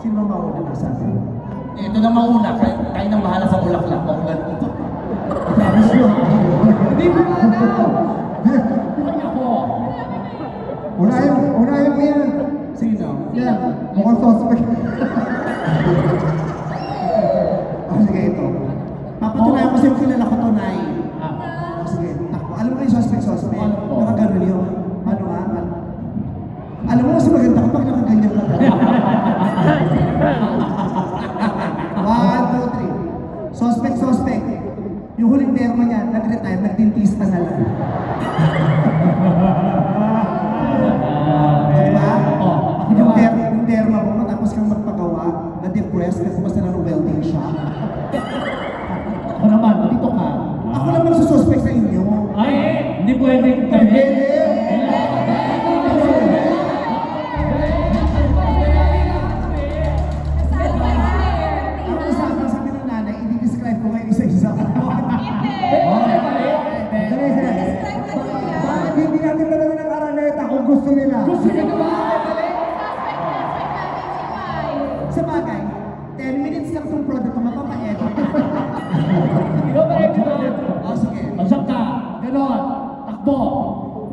Sino ba mauna na sabi? Ito na mauna, kayo nang bahala sa bulaklak. Mauna dito. Hindi mo alam! Ay ako! Unahin mo yan! Sino? Yan, mukhang suspect. Sige, ito. Papatunayan ko sa'yo kilala ko to, Nay. Sige, takbo. Alam mo yung suspect? Nakaganon yun. Ano nga? Alam mo, mas maganda kapag nakaganyan ka. 1, 2, 3. Suspect. Yung huling derma niya, nag-retire, nag-dentista na lang. Diba? Yung derma mo, matapos kang magpagawa, na-depress, kasi basta na ng welding shop. Ako naman, dito ka. Ako lang magsususpect sa inyo. Ay, hindi pwede. Sabi ng nanay, i-describe ko kayo isa-isa. Bakit hindi natin talaga ng araneta kung gusto nila? Gusto niya ba? Sa bagay, 10 minutes lang itong product ko mapapa-edit. Ikaw ba rin ito? Sige. Magsak ka. Ganon. Takbo.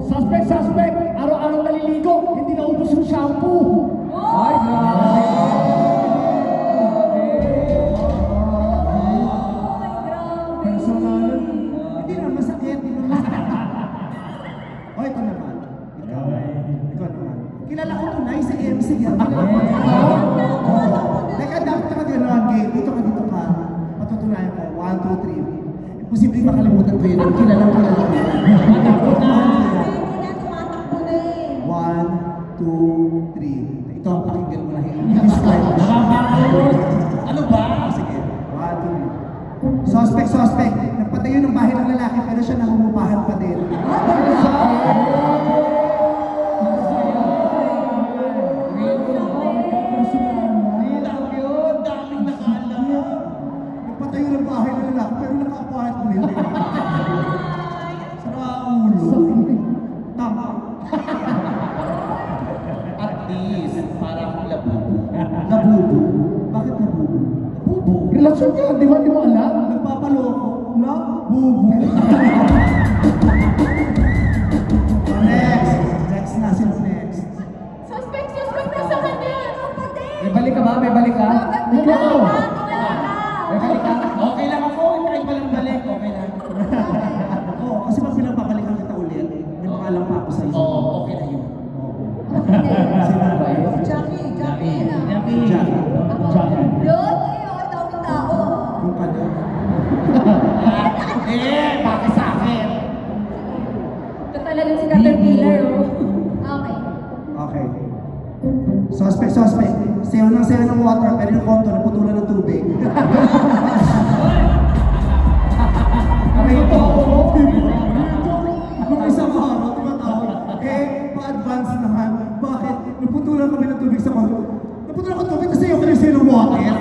Suspect. Araw-araw naliligo. Hindi naubos yung shampoo. Ay, grabe. Personalan. Hindi naman masakit. O, ito naman. Ikaw naman. Kilala ko ito, Nay, sa MC yan. Teka, dapat ka gano'n, Gay. Dito ka. Patutunayan ko. 1, 2, 3. Posibleng makalimutan ko yun. Kilala ko. 1, 2, 3. Ito ang pakinggan mo na. I-describe mo. Ano ba? Sige. 1, 2, 3. Suspect. Nagpatayo ng bahay ng lalaki pero siya nangungupahan pa din. Daming nakaalam. Nagpatayo ng bahay ng lalaki pero naka-apartment pa din. Sara ulo. Tama. At least, para akong labubo. Labubo. Bakit labubo? Bubo. Relasyon niya, di ba? Di mo alam? Nagpapaloko. Labubo. Next na. Sino next? Suspect na sa kanya! May balik ka ba? May balik ka? Ikaw! May balik ka? Okay lang ako. Kahit walang balik, okay lang. Oo, kasi pag pinapabalikan kita ulit, may pangalang pa ako sa iyo. Oo, okay na yun. Sino ba yun? Jackie na. Jackie. Yun, ako tawag tao. Yung kanya. Bakit sa akin? Ito talaga si Caterpillar, oh. Okay. Okay. Suspect. Sayo ng water, pero yung konto, naputulan ng tubig. Ito, nung isang araw, tumatawag, pa-advance naman. Bakit? Naputulan kami ng tubig sa konto. Naputulan ko tubig kasi yung sayo ng water.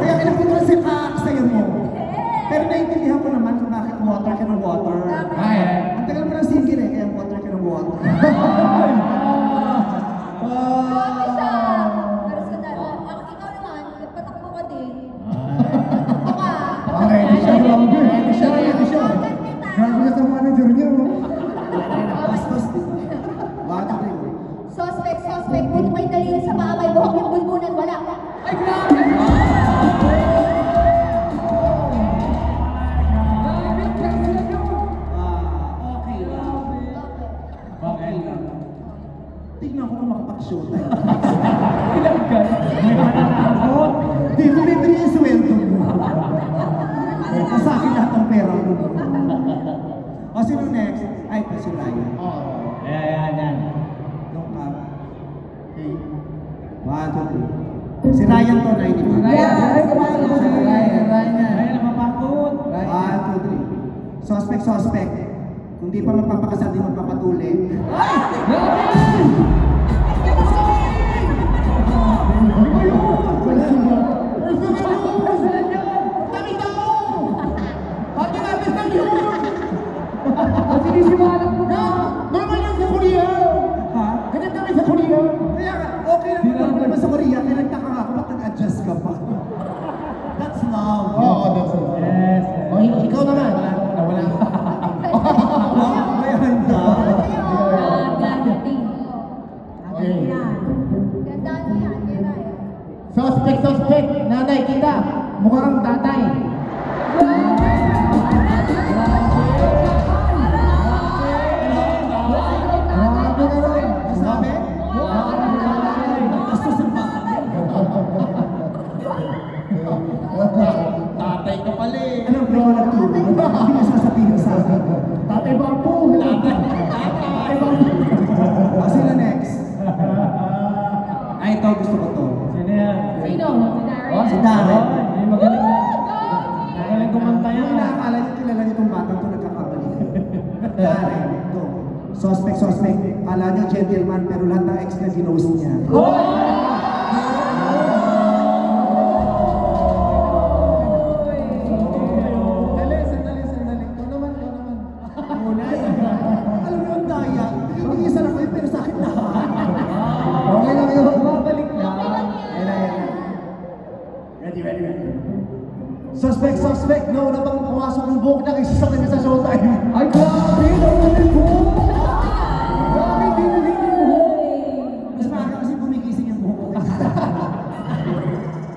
Kaya kinaputulan si sayo mo. Pero naiintindihan ko naman kung bakit water ka ng water. Ang tagal mo ng singil kaya water ka ng water. Ikaw naman, nagpatakbo ka din. Baka. Ready siya. Grabe na sa manager niya, no? Bastos. Bata rin. Suspect. Buti may daliri sa paa, may buhok yung bulbunan, wala. Ay, grabe! Okay lang. Tignan ko kung makapag-showtime. Ilang ka? May mananakot? Di, bumibili yung sweldo mo. Sa akin lahat ng pera mo. O, sino next? Ay, pa si Ryan. Ayan. Yung ka. Okay. 1, 2, 3. Si Ryan to, na hindi ba? Ryan, napapagod. 1, 2, 3. Suspect. Kung di pa magpapakasal, di magpapatuli. Normal yan sa Korea! Ha? Ganyan kami sa Korea! Kaya, okay lang naman sa Korea. Kaya nagtaka nga ako, ba't nag Si Darren. Ay, magaling na. Magaling kumanta yan. Yung inaakala niyo, kilala niyo itong batang ito nagkakamali. Darren, ito. Suspect. Kala niyo gentleman, pero lahat ng ex na ginost niya. Sandali. Ito naman. Muna. Alam mo yung daya. Yung isa lang kayo, pero sa akin lahat. Okay lang yun. Babalik na. Ayan. Ready. Suspect. No, na bang pumasok ng buhok ng isa sa kanya sa showtime? Ay, grabe! Nakulit mo! Grabe, dinilig mo! Mas maaga kasi gumigising yung buhok ko.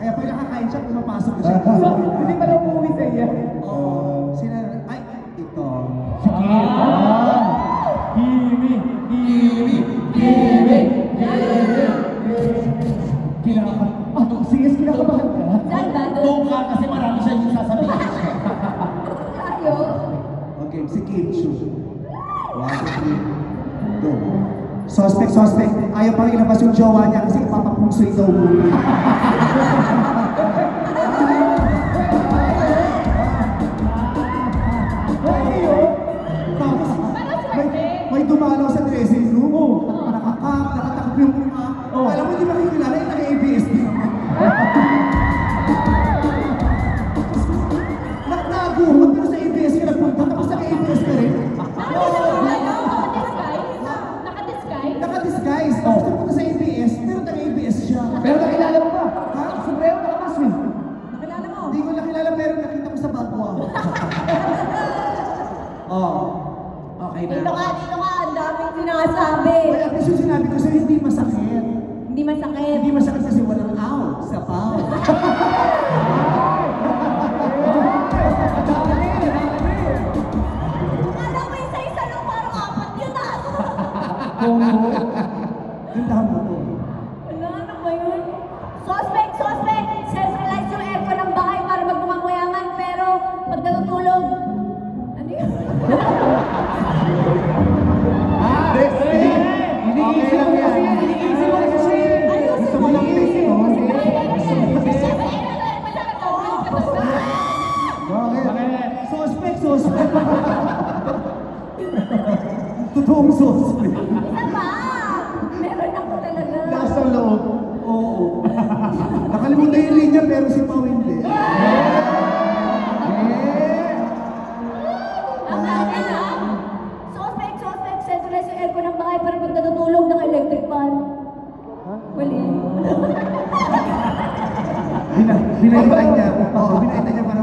Kaya pag nakakain siya, pumapasok na siya. Hindi pa lang umuwi sa iya. Oo. Ay, ito. Kimi! Kinakabahan ka? Saan ba? Doon ka kasi marami siya yung sasabihin. Tayo? Okay, si Kim Chu. 1, 2, 3, go. Suspect. Ayaw pang ilabas yung jowa niya kasi ipapapungsoy daw muna. Tapos, may dumalaw sa dressing room. Nakatakap yung mukha. Alam mo, hindi makikilala yung naka-ABS din naman. Nagtago, pero sa ABS ka nagpunta, tapos naka-ABS ka rin. Naka-disguise? Naka-disguise, tapos nagpunta sa ABS, pero naka-ABS siya. Pero nakilala mo ba? Ha? Sombrero nakamaswing. Nakilala mo? Hindi ko nakilala, pero nakita ko sa bagwa. Okay Dito na. ka, ang daming sinasabi. Ay, at least yung sinabi ko sa'yo, hindi masakit. Hindi masakit. Hindi masakit kasi walang out sa pao. Akala ko isa-isa lang, parang apat yun ah. Gandahan mo to. Wala, ano ba yun? Suspect! Centralize yung aircon ng bahay para magmukhang mayaman, pero pag natutulog, ano yun? Iniisip mo kasi yan. Iniisip mo kasi yan. Gusto mo lang face ko? Bakit? Suspect. Totoong suspect. Isa pa! Meron ako talaga. Nasa loob. Oo. Nakalimutan yung linya pero si Pao hindi. Ang dami na. Suspect, centralize yung aircon ng bahay para pag natutulog ng electric fan. Mali. Binaitay niya. Oo, binaitay niya para